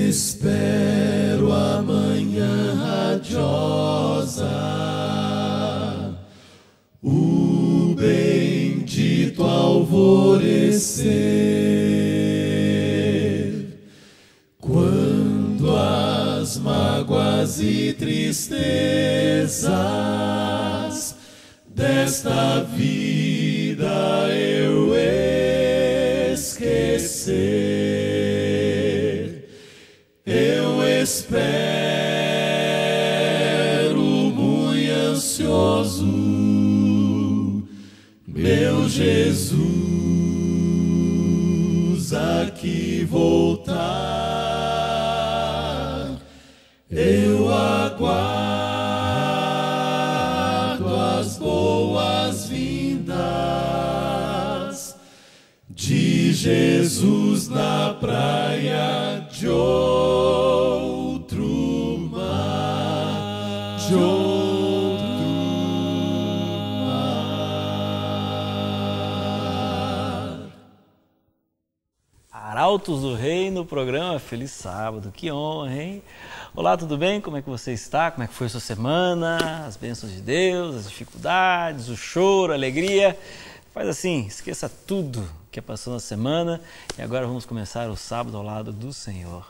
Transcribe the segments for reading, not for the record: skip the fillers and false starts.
Espero a manhã radiosa, o bendito alvorecer, quando as mágoas e tristezas desta vida eu esquecer. Eu espero muito ansioso meu Jesus aqui voltar. Eu aguardo as boas-vindas de Jesus na praia de outro mar, de outro mar. Arautos do Rei no programa Feliz Sábado. Que honra, hein? Olá, tudo bem? Como é que você está? Como é que foi a sua semana? As bênçãos de Deus, as dificuldades, o choro, a alegria. Faz assim, esqueça tudo que passou na semana e agora vamos começar o sábado ao lado do Senhor.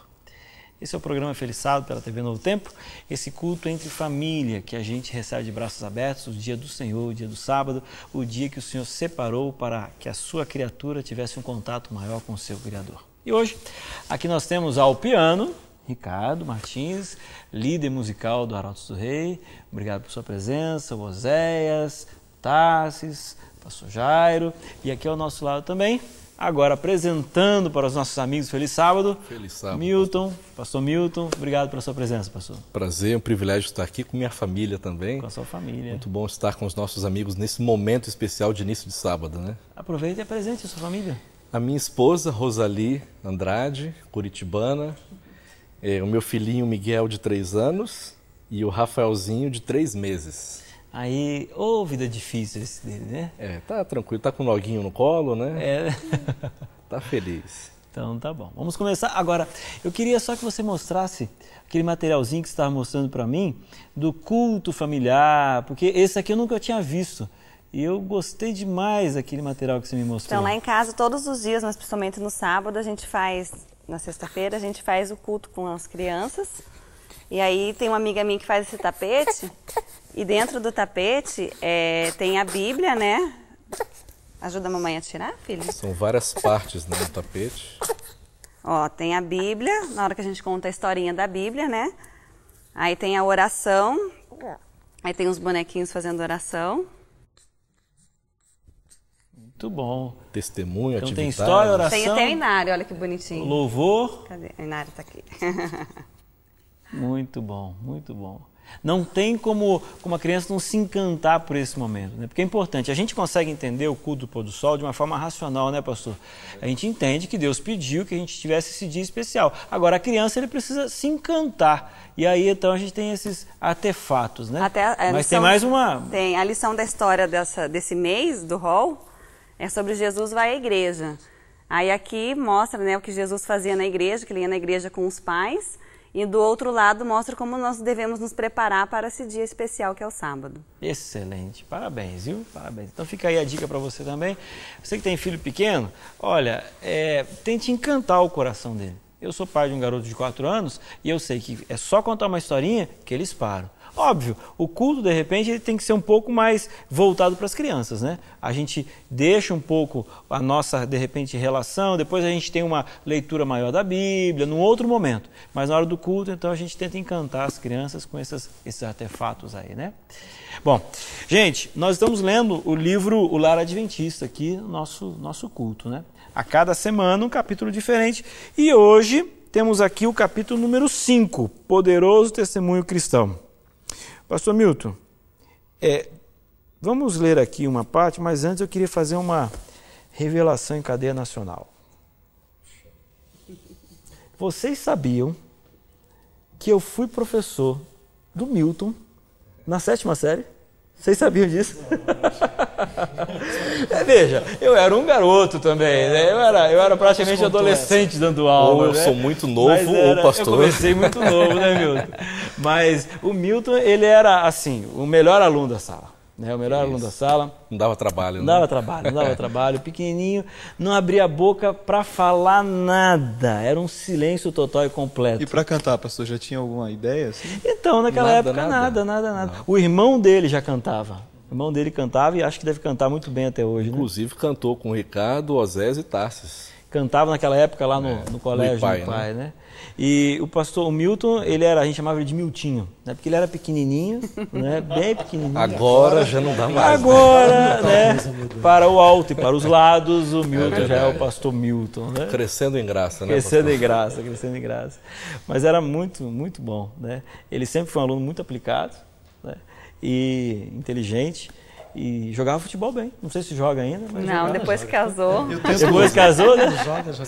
Esse é o programa Feliz Sábado pela TV Novo Tempo, esse culto entre família que a gente recebe de braços abertos, o dia do Senhor, o dia do sábado, o dia que o Senhor separou para que a sua criatura tivesse um contato maior com o seu Criador. E hoje, aqui nós temos ao piano, Ricardo Martins, líder musical do Arautos do Rei. Obrigado por sua presença, o Oséias, Tarsis, Pastor Jairo, e aqui ao nosso lado também, agora apresentando para os nossos amigos Feliz Sábado, Feliz Sábado, Milton, Pastor Milton, obrigado pela sua presença, pastor. Prazer, um privilégio estar aqui com minha família também. Com a sua família. Muito bom estar com os nossos amigos nesse momento especial de início de sábado, né? Aproveite e apresente a sua família. A minha esposa, Rosali Andrade, curitibana, o meu filhinho Miguel, de 3 anos, e o Rafaelzinho, de 3 meses. Aí, vida difícil esse dele, né? Tá tranquilo, tá com o noguinho no colo, né? Tá feliz. Então tá bom. Vamos começar. Agora, eu queria só que você mostrasse aquele materialzinho que você estava mostrando para mim, do culto familiar, porque esse aqui eu nunca tinha visto. E eu gostei demais daquele material que você me mostrou. Então, lá em casa, todos os dias, mas principalmente no sábado, a gente faz, na sexta-feira, a gente faz o culto com as crianças. E aí tem uma amiga minha que faz esse tapete, e dentro do tapete tem a Bíblia, né? Ajuda a mamãe a tirar, filho? São várias partes, né, no tapete. Ó, tem a Bíblia, na hora que a gente conta a historinha da Bíblia, né? Aí tem a oração, aí tem os bonequinhos fazendo oração. Muito bom. Testemunho, então, atividade. Tem história, oração. Tem até o Inário, olha que bonitinho. Louvor. Cadê? O Inário tá aqui. Muito bom, muito bom. Não tem como a criança não se encantar por esse momento, né? Porque é importante. A gente consegue entender o culto do pôr do sol de uma forma racional, né, pastor? A gente entende que Deus pediu que a gente tivesse esse dia especial. Agora, a criança ele precisa se encantar. E aí, então, a gente tem esses artefatos, né? Mas tem mais uma... Tem a lição da história desse mês, do Hall, é sobre Jesus vai à igreja. Aí aqui mostra, né, o que Jesus fazia na igreja, que ele ia na igreja com os pais. E do outro lado mostra como nós devemos nos preparar para esse dia especial que é o sábado. Excelente, parabéns, viu? Parabéns. Então fica aí a dica para você também. Você que tem filho pequeno, olha, tente encantar o coração dele. Eu sou pai de um garoto de 4 anos e eu sei que é só contar uma historinha que eles param. Óbvio, o culto, de repente, ele tem que ser um pouco mais voltado para as crianças, né? A gente deixa um pouco a nossa, de repente, relação, depois a gente tem uma leitura maior da Bíblia, num outro momento. Mas na hora do culto, então, a gente tenta encantar as crianças com esses artefatos aí, né? Bom, gente, nós estamos lendo o livro O Lar Adventista aqui no nosso culto, né? A cada semana um capítulo diferente. E hoje temos aqui o capítulo número 5, Poderoso Testemunho Cristão. Pastor Milton, vamos ler aqui uma parte, mas antes eu queria fazer uma revelação em cadeia nacional. Vocês sabiam que eu fui professor do Milton na 7ª série? Vocês sabiam disso? Veja, eu era um garoto também, né? Eu era praticamente adolescente dando aula. Ou eu sou muito novo, ou pastor. Eu comecei muito novo, né, Milton? Mas o Milton, ele era, assim, o melhor aluno da sala. Né, o melhor aluno da sala. Não dava trabalho, né? Não dava trabalho. Pequenininho, não abria a boca para falar nada. Era um silêncio total e completo. E para cantar, pastor, já tinha alguma ideia? Assim? Então, naquela época, nada. O irmão dele já cantava. O irmão dele cantava e acho que deve cantar muito bem até hoje. Inclusive, né? Cantou com Ricardo, Osés e Tarsis. Cantava naquela época lá no colégio do pai, né? E o pastor Milton, a gente chamava ele de Miltinho, né? Porque ele era pequenininho, né? Bem pequenininho. Agora já não dá mais. Agora, né? Para o alto e para os lados, o Milton já é o pastor Milton, né? Crescendo em graça, né? Crescendo em graça. Mas era muito, muito bom, né? Ele sempre foi um aluno muito aplicado, né? E inteligente. E jogava futebol bem. Não sei se joga ainda, mas não, depois que casou. Depois casou, né?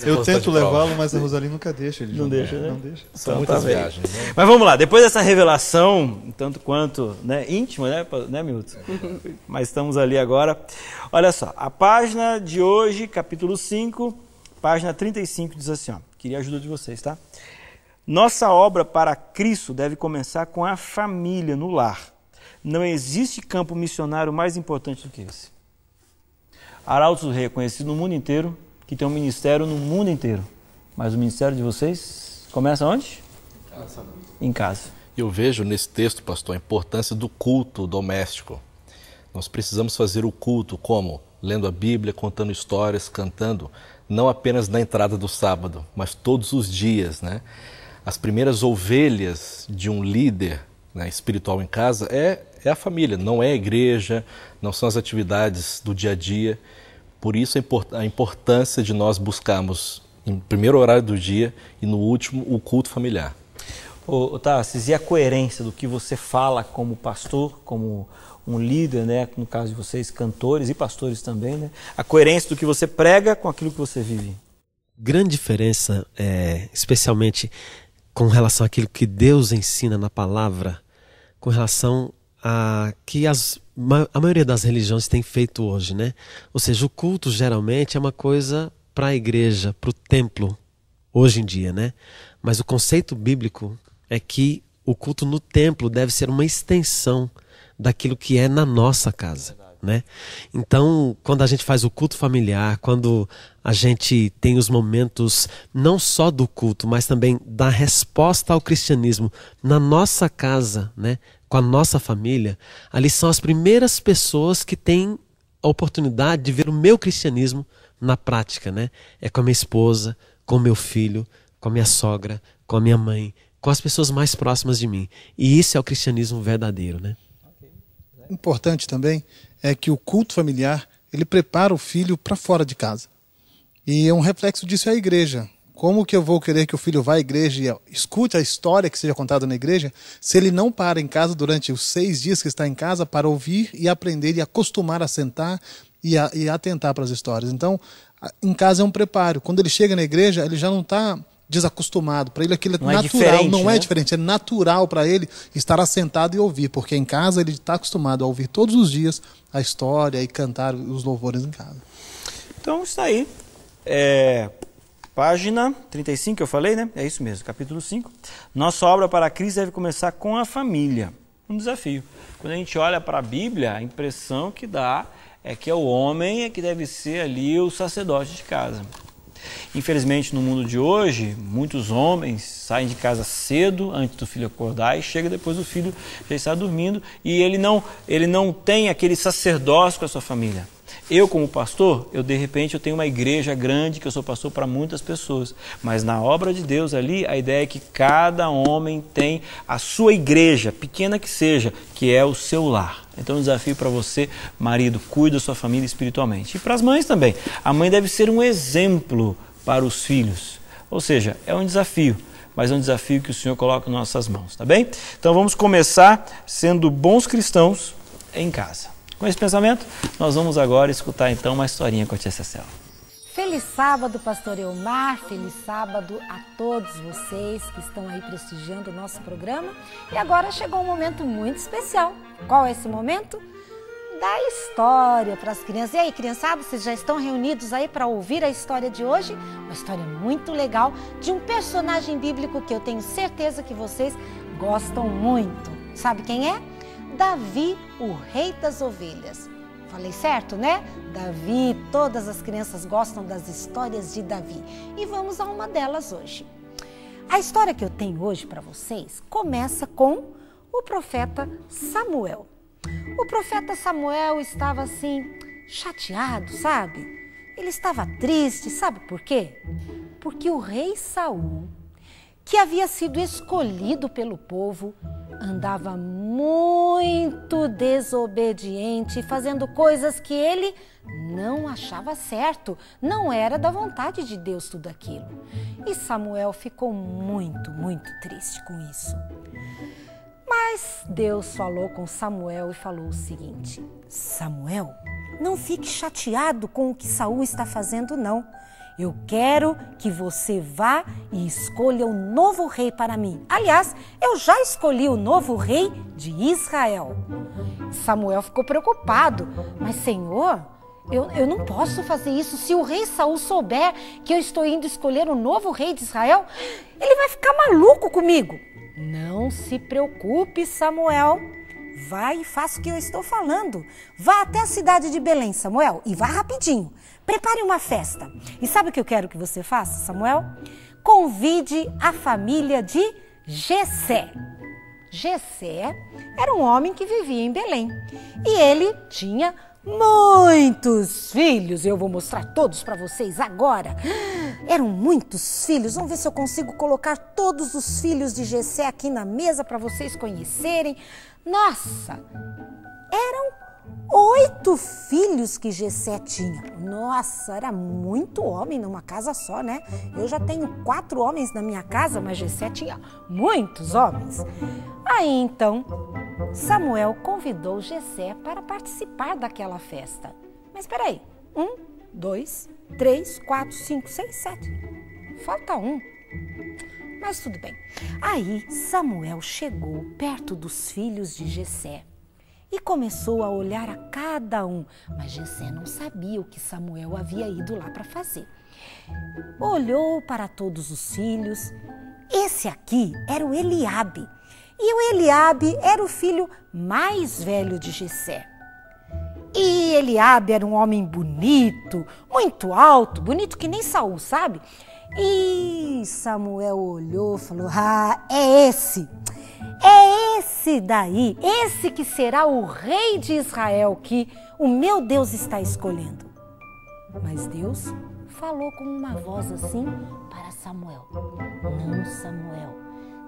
Eu tento levá-lo, mas a Rosali nunca deixa ele jogar. Não deixa, né? Não deixa. São muitas viagens, né? Mas vamos lá, depois dessa revelação, tanto quanto íntima, né, Milton? Mas estamos ali agora. Olha só, a página de hoje, capítulo 5, página 35, diz assim, ó. Queria a ajuda de vocês, tá? Nossa obra para Cristo deve começar com a família no lar. Não existe campo missionário mais importante do que esse. Arautos do Rei é conhecido no mundo inteiro, que tem um ministério no mundo inteiro. Mas o ministério de vocês começa onde? Em casa. Eu vejo nesse texto, pastor, a importância do culto doméstico. Nós precisamos fazer o culto como? Lendo a Bíblia, contando histórias, cantando, não apenas na entrada do sábado, mas todos os dias, né? As primeiras ovelhas de um líder, né, espiritual em casa é a família, não é a igreja, não são as atividades do dia a dia. Por isso a importância de nós buscarmos em primeiro horário do dia e no último o culto familiar. Tarsis, e a coerência do que você fala como pastor, como um líder, né, no caso de vocês, cantores e pastores também, né? A coerência do que você prega com aquilo que você vive. Grande diferença, especialmente com relação àquilo que Deus ensina na palavra, com relação a que a maioria das religiões tem feito hoje, né? Ou seja, o culto geralmente é uma coisa para a igreja, para o templo, hoje em dia, né? Mas o conceito bíblico é que o culto no templo deve ser uma extensão daquilo que é na nossa casa, né? Então, quando a gente faz o culto familiar, quando a gente tem os momentos não só do culto, mas também da resposta ao cristianismo na nossa casa, né? Com a nossa família, ali são as primeiras pessoas que têm a oportunidade de ver o meu cristianismo na prática, né? É com a minha esposa, com o meu filho, com a minha sogra, com a minha mãe, com as pessoas mais próximas de mim. E isso é o cristianismo verdadeiro, né? Importante também é que o culto familiar, ele prepara o filho para fora de casa. E um reflexo disso é a igreja. Como que eu vou querer que o filho vá à igreja e escute a história que seja contada na igreja, se ele não para em casa durante os 6 dias que está em casa para ouvir e aprender e acostumar a sentar e atentar para as histórias. Então, em casa é um preparo. Quando ele chega na igreja, ele já não está desacostumado. Para ele aquilo é natural, não é diferente, é natural para ele estar assentado e ouvir, porque em casa ele está acostumado a ouvir todos os dias a história e cantar os louvores em casa. Então, está aí. Página 35 que eu falei, né? É isso mesmo, capítulo 5. Nossa obra para Cristo deve começar com a família. Um desafio. Quando a gente olha para a Bíblia, a impressão que dá é que é o homem que deve ser ali o sacerdote de casa. Infelizmente, no mundo de hoje, muitos homens saem de casa cedo, antes do filho acordar, e chega depois do filho já está dormindo, e ele não tem aquele sacerdócio com a sua família. Eu, como pastor, de repente eu tenho uma igreja grande, que eu sou pastor para muitas pessoas, mas na obra de Deus ali, a ideia é que cada homem tem a sua igreja, pequena que seja, que é o seu lar. Então, um desafio para você, marido, cuide da sua família espiritualmente. E para as mães também. A mãe deve ser um exemplo para os filhos. Ou seja, é um desafio, mas é um desafio que o Senhor coloca nas nossas mãos, tá bem? Então, vamos começar sendo bons cristãos em casa. Com esse pensamento, nós vamos agora escutar então uma historinha com a tia Cecel. Feliz sábado, pastor Elmar, feliz sábado a todos vocês que estão aí prestigiando o nosso programa. E agora chegou um momento muito especial. Qual é esse momento? Da história para as crianças. E aí, criançada, vocês já estão reunidos aí para ouvir a história de hoje? Uma história muito legal de um personagem bíblico que eu tenho certeza que vocês gostam muito. Sabe quem é? Davi, o rei das ovelhas. Falei certo, né? Davi, todas as crianças gostam das histórias de Davi. E vamos a uma delas hoje. A história que eu tenho hoje para vocês começa com o profeta Samuel. O profeta Samuel estava assim, chateado, sabe? Ele estava triste, sabe por quê? Porque o rei Saul, que havia sido escolhido pelo povo, andava muito desobediente, fazendo coisas que ele não achava certo. Não era da vontade de Deus tudo aquilo. E Samuel ficou muito, muito triste com isso. Mas Deus falou com Samuel e falou o seguinte: Samuel, não fique chateado com o que Saul está fazendo, não. Eu quero que você vá e escolha um novo rei para mim. Aliás, eu já escolhi o novo rei de Israel. Samuel ficou preocupado. Mas, Senhor, eu não posso fazer isso. Se o rei Saul souber que eu estou indo escolher um novo rei de Israel, ele vai ficar maluco comigo. Não se preocupe, Samuel. Vai e faça o que eu estou falando. Vá até a cidade de Belém, Samuel, e vá rapidinho. Prepare uma festa. E sabe o que eu quero que você faça, Samuel? Convide a família de Jessé. Jessé era um homem que vivia em Belém. E ele tinha muitos filhos. Eu vou mostrar todos para vocês agora. Eram muitos filhos. Vamos ver se eu consigo colocar todos os filhos de Jessé aqui na mesa para vocês conhecerem. Nossa, eram 8 filhos que Jessé tinha. Nossa, era muito homem numa casa só, né? Eu já tenho 4 homens na minha casa, mas Jessé tinha muitos homens. Aí então, Samuel convidou Jessé para participar daquela festa. Mas espera aí, 1, 2, 3, 4, 5, 6, 7. Falta um. Mas tudo bem. Aí Samuel chegou perto dos filhos de Jessé e começou a olhar a cada um. Mas Jessé não sabia o que Samuel havia ido lá para fazer. Olhou para todos os filhos. Esse aqui era o Eliabe. E o Eliabe era o filho mais velho de Jessé. E Eliabe era um homem bonito, muito alto, bonito que nem Saul, sabe? E Samuel olhou e falou: ah, é esse daí, esse que será o rei de Israel que o meu Deus está escolhendo. Mas Deus falou com uma voz assim para Samuel: não, Samuel,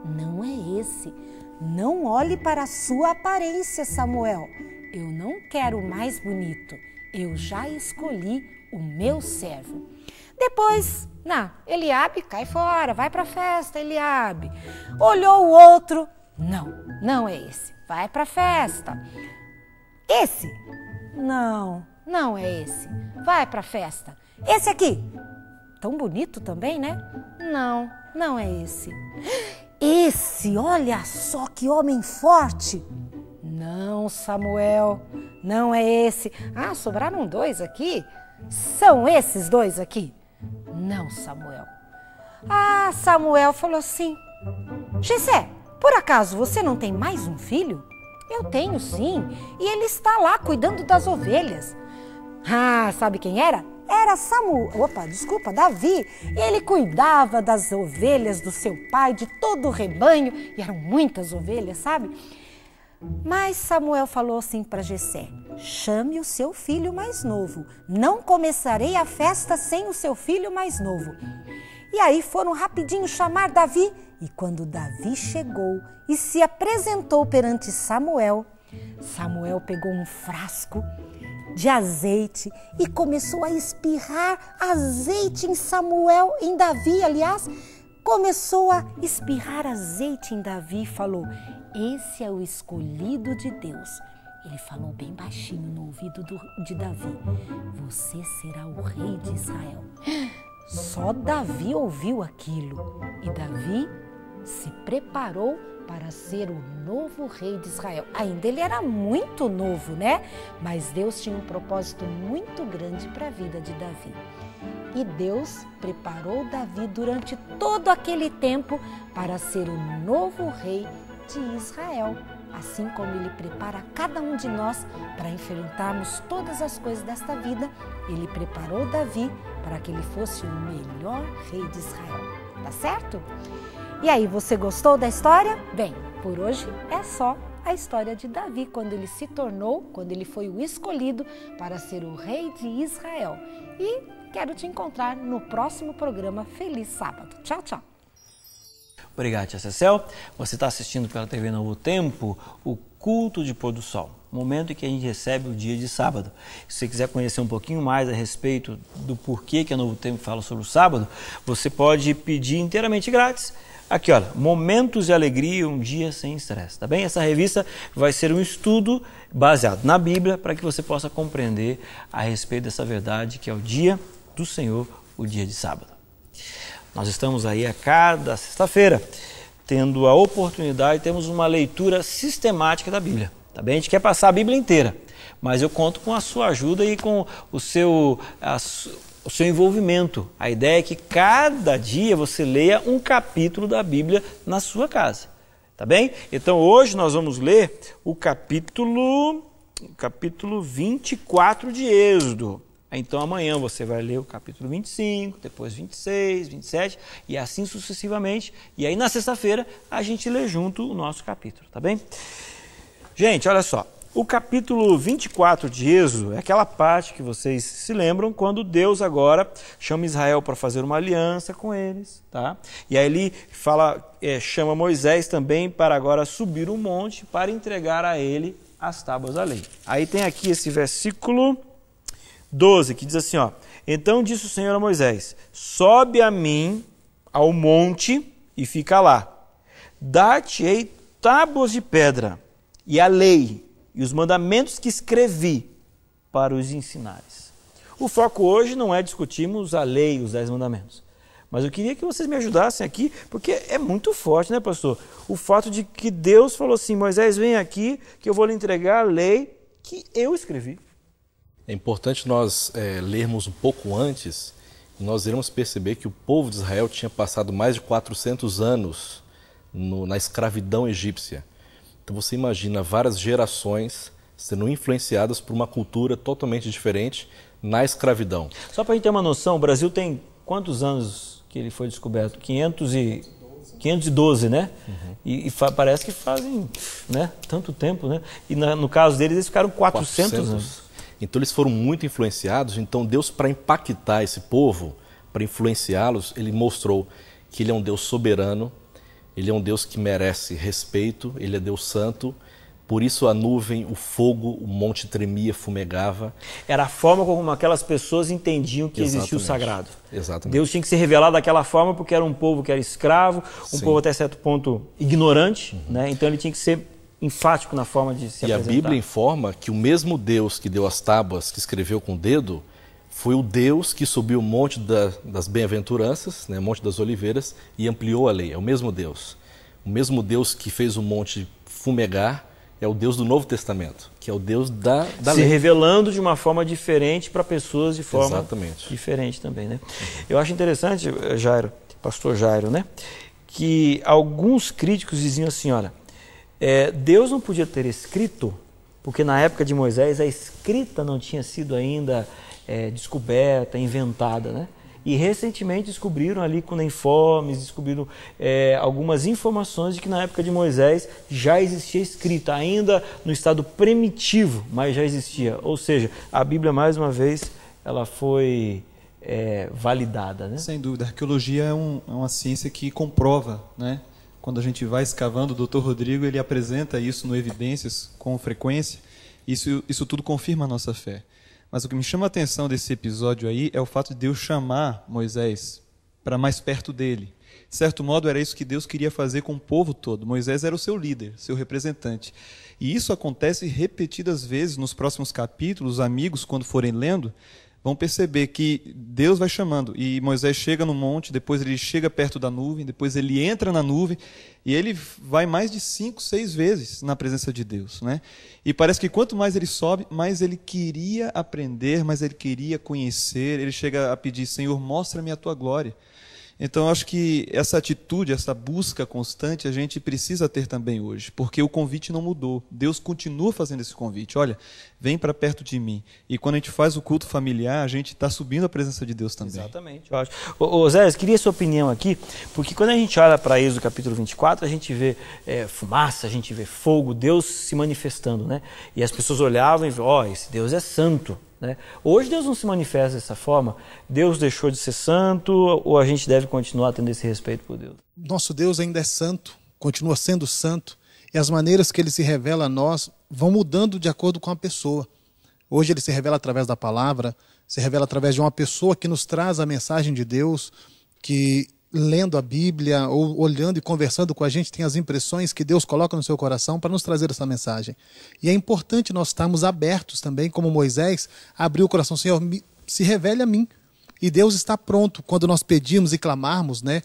não é esse. Não olhe para a sua aparência, Samuel. Eu não quero o mais bonito. Eu já escolhi o meu servo. Depois, Eliabe, cai fora, vai para a festa, Eliabe. Olhou o outro, não é esse, vai para a festa. Esse? Não é esse, vai para a festa. Esse aqui? Tão bonito também, né? Não é esse. Esse, olha só que homem forte. Não, Samuel, não é esse. Ah, sobraram 2 aqui. São esses 2 aqui. Não, Samuel. Ah, Samuel falou assim: Jessé, por acaso você não tem mais um filho? Eu tenho sim, e ele está lá cuidando das ovelhas. Ah, sabe quem era? era Davi. Ele cuidava das ovelhas do seu pai, de todo o rebanho, e eram muitas ovelhas, sabe? Mas Samuel falou assim para Jessé: chame o seu filho mais novo. Não começarei a festa sem o seu filho mais novo. E aí foram rapidinho chamar Davi. E quando Davi chegou e se apresentou perante Samuel, Samuel pegou um frasco de azeite e começou a espirrar azeite em Davi, aliás. Começou a espirrar azeite em Davi e falou: esse é o escolhido de Deus. Ele falou bem baixinho no ouvido de Davi: você será o rei de Israel. Só Davi ouviu aquilo e Davi se preparou para ser o novo rei de Israel. Ainda ele era muito novo, né? Mas Deus tinha um propósito muito grande para a vida de Davi. E Deus preparou Davi durante todo aquele tempo para ser o novo rei de Israel. Assim como Ele prepara cada um de nós para enfrentarmos todas as coisas desta vida, Ele preparou Davi para que ele fosse o melhor rei de Israel. Tá certo? E aí, você gostou da história? Bem, por hoje é só a história de Davi, quando ele foi o escolhido para ser o rei de Israel. E quero te encontrar no próximo programa. Feliz sábado. Tchau, tchau. Obrigado, tia Cecel. Você está assistindo pela TV Novo Tempo o Culto de Pôr do Sol, momento em que a gente recebe o dia de sábado. Se você quiser conhecer um pouquinho mais a respeito do porquê que a Novo Tempo fala sobre o sábado, você pode pedir inteiramente grátis. Aqui, olha, Momentos de Alegria, um dia sem estresse, tá bem? Essa revista vai ser um estudo baseado na Bíblia para que você possa compreender a respeito dessa verdade que é o dia do Senhor, o dia de sábado. Nós estamos aí a cada sexta-feira tendo a oportunidade, temos uma leitura sistemática da Bíblia, tá bem? A gente quer passar a Bíblia inteira, mas eu conto com a sua ajuda e com o seu envolvimento. A ideia é que cada dia você leia um capítulo da Bíblia na sua casa, tá bem? Então hoje nós vamos ler o capítulo 24 de Êxodo. Então amanhã você vai ler o capítulo 25, depois 26, 27 e assim sucessivamente. E aí na sexta-feira a gente lê junto o nosso capítulo, tá bem? Gente, olha só, o capítulo 24 de Êxodo é aquela parte que vocês se lembram quando Deus agora chama Israel para fazer uma aliança com eles, tá? E aí ele chama Moisés também para agora subir um monte para entregar a ele as tábuas da lei. Aí tem aqui esse versículo 12, que diz assim, ó: então disse o Senhor a Moisés: sobe a mim ao monte e fica lá. Dar-te-ei tábuas de pedra e a lei e os mandamentos que escrevi para os ensinares. O foco hoje não é discutirmos a lei e os 10 mandamentos, mas eu queria que vocês me ajudassem aqui, porque é muito forte, né, pastor? O fato de que Deus falou assim: Moisés, vem aqui que eu vou lhe entregar a lei que eu escrevi. É importante nós lermos um pouco antes, e nós iremos perceber que o povo de Israel tinha passado mais de 400 anos na escravidão egípcia. Então você imagina várias gerações sendo influenciadas por uma cultura totalmente diferente na escravidão. Só para a gente ter uma noção, o Brasil tem quantos anos que ele foi descoberto? 512, né? Uhum. E parece que fazem, né, tanto tempo, né? E no caso deles, eles ficaram 400 anos. Então eles foram muito influenciados. Então Deus, para impactar esse povo, para influenciá-los, Ele mostrou que Ele é um Deus soberano, Ele é um Deus que merece respeito, Ele é Deus santo. Por isso a nuvem, o fogo, o monte tremia, fumegava. Era a forma como aquelas pessoas entendiam que existia o sagrado. Exatamente. Deus tinha que se revelar daquela forma porque era um povo que era escravo, um povo até certo ponto ignorante, né? Então ele tinha que ser enfático na forma de se apresentar. E a Bíblia informa que o mesmo Deus que deu as tábuas, que escreveu com o dedo, foi o Deus que subiu o monte das bem-aventuranças, né, Monte das Oliveiras, e ampliou a lei. É o mesmo Deus. O mesmo Deus que fez o monte fumegar é o Deus do Novo Testamento, que é o Deus da lei. Se revelando de uma forma diferente para pessoas de forma diferente também, né? Eu acho interessante, Jairo, pastor Jairo, né, que alguns críticos diziam assim, olha, Deus não podia ter escrito, porque na época de Moisés a escrita não tinha sido ainda descoberta, inventada, né? E recentemente descobriram ali cuneiformes, descobriram algumas informações de que na época de Moisés já existia escrita, ainda no estado primitivo, mas já existia. Ou seja, a Bíblia, mais uma vez, ela foi validada, né? Sem dúvida, a arqueologia é uma ciência que comprova, né? Quando a gente vai escavando, o Dr. Rodrigo ele apresenta isso no Evidências com frequência, isso tudo confirma a nossa fé. Mas o que me chama a atenção desse episódio aí é o fato de Deus chamar Moisés para mais perto dele. De certo modo, era isso que Deus queria fazer com o povo todo. Moisés era o seu líder, seu representante. E isso acontece repetidas vezes nos próximos capítulos. Os amigos, quando forem lendo, vão perceber que Deus vai chamando. E Moisés chega no monte, depois ele chega perto da nuvem, depois ele entra na nuvem, e ele vai mais de 5, 6 vezes na presença de Deus, né? E parece que quanto mais ele sobe, mais ele queria aprender, mais ele queria conhecer. Ele chega a pedir: Senhor, mostra-me a tua glória. Então, eu acho que essa atitude, essa busca constante, a gente precisa ter também hoje, porque o convite não mudou. Deus continua fazendo esse convite. Olha, vem para perto de mim. E quando a gente faz o culto familiar, a gente está subindo a presença de Deus também. Exatamente. Eu acho. Ô Zé, eu queria a sua opinião aqui, porque quando a gente olha para Êxodo capítulo 24, a gente vê fumaça, a gente vê fogo, Deus se manifestando, né? E as pessoas olhavam e viam: esse Deus é santo. Né? Hoje Deus não se manifesta dessa forma. Deus deixou de ser santo, ou a gente deve continuar tendo esse respeito por Deus? Nosso Deus ainda é santo, continua sendo santo, e as maneiras que ele se revela a nós vão mudando de acordo com a pessoa. Hoje ele se revela através da palavra, se revela através de uma pessoa que nos traz a mensagem de Deus, que lendo a Bíblia ou olhando e conversando com a gente tem as impressões que Deus coloca no seu coração para nos trazer essa mensagem. E é importante nós estarmos abertos também, como Moisés abriu o coração: Senhor, se revele a mim. E Deus está pronto quando nós pedimos e clamarmos, né?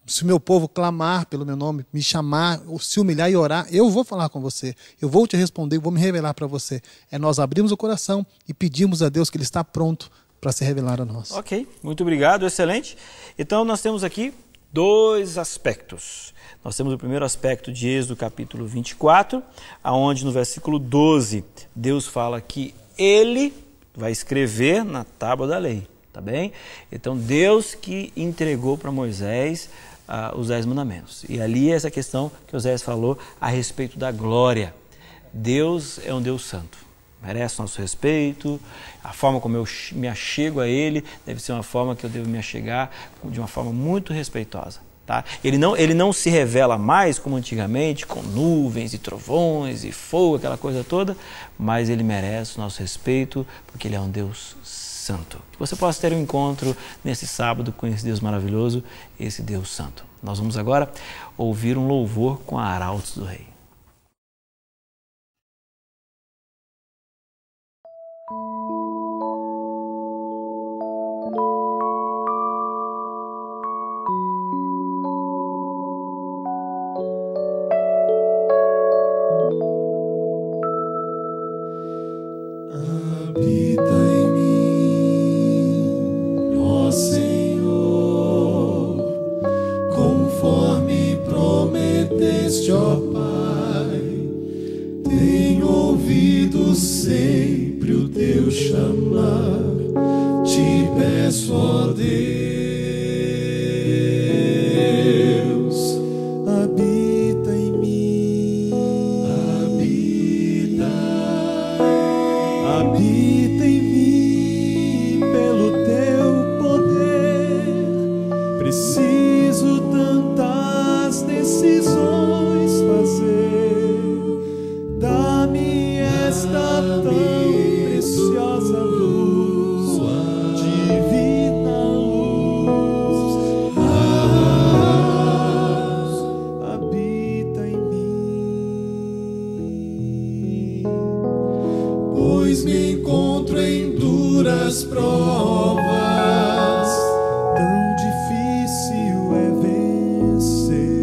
Se o meu povo clamar pelo meu nome, me chamar, se humilhar e orar, eu vou falar com você, eu vou te responder, eu vou me revelar para você. É nós abrirmos o coração e pedimos a Deus que Ele está pronto para se revelar a nós. Ok, muito obrigado, excelente. Então nós temos aqui 2 aspectos. Nós temos o primeiro aspecto de Êxodo capítulo 24, onde no versículo 12 Deus fala que Ele vai escrever na tábua da lei, tá bem? Então Deus que entregou para Moisés os 10 mandamentos. E ali essa questão que Oséias falou a respeito da glória. Deus é um Deus santo. Merece nosso respeito, a forma como eu me achego a Ele deve ser uma forma que eu devo me achegar de uma forma muito respeitosa. Tá? Ele não se revela mais como antigamente, com nuvens e trovões e fogo, aquela coisa toda, mas Ele merece o nosso respeito, porque Ele é um Deus santo. Que você possa ter um encontro nesse sábado com esse Deus maravilhoso, esse Deus santo. Nós vamos agora ouvir um louvor com a Arautos do Rei. Ó Pai, tenho ouvido sempre o teu chamar, te peço, ó Deus, habita em mim, habita em mim, pelo teu poder, preciso tantas decisões fazer, dá-me esta tão preciosa luz, divina luz, habita em mim, pois me encontro em duras provas, tão difícil é vencer.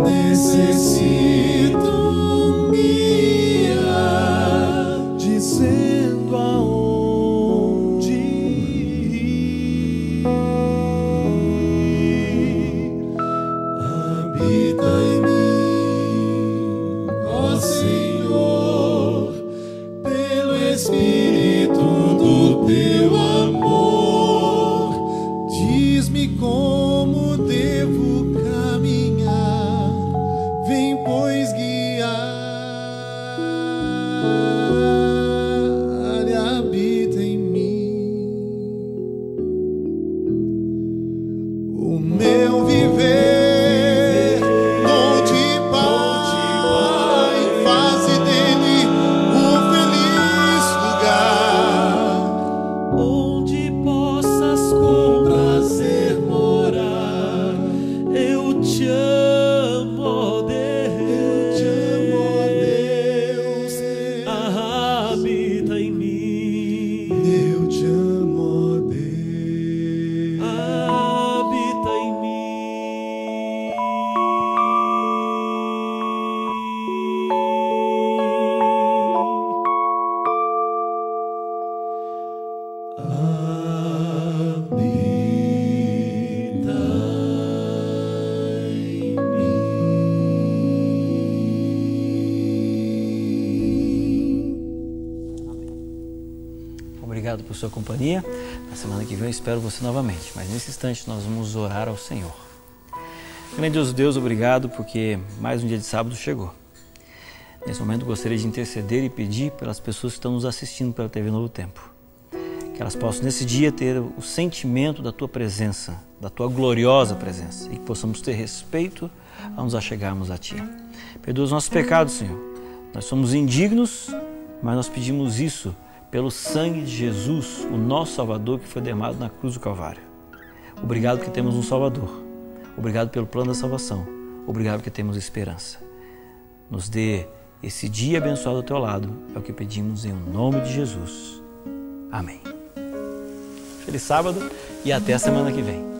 Necessito um guia, dizendo aonde ir. Habita em mim, ó Senhor, pelo Espírito obrigado por sua companhia. Na semana que vem eu espero você novamente, mas nesse instante nós vamos orar ao Senhor. Grandioso Deus, obrigado porque mais um dia de sábado chegou. Nesse momento gostaria de interceder e pedir pelas pessoas que estão nos assistindo pela TV Novo Tempo. Que elas possam nesse dia ter o sentimento da Tua presença, da Tua gloriosa presença, e que possamos ter respeito ao nos achegarmos a Ti. Perdoa os nossos pecados, Senhor. Nós somos indignos, mas nós pedimos isso pelo sangue de Jesus, o nosso Salvador, que foi derramado na cruz do Calvário. Obrigado que temos um Salvador. Obrigado pelo plano da salvação. Obrigado que temos esperança. Nos dê esse dia abençoado ao Teu lado. É o que pedimos em nome de Jesus. Amém. Feliz sábado e até a semana que vem.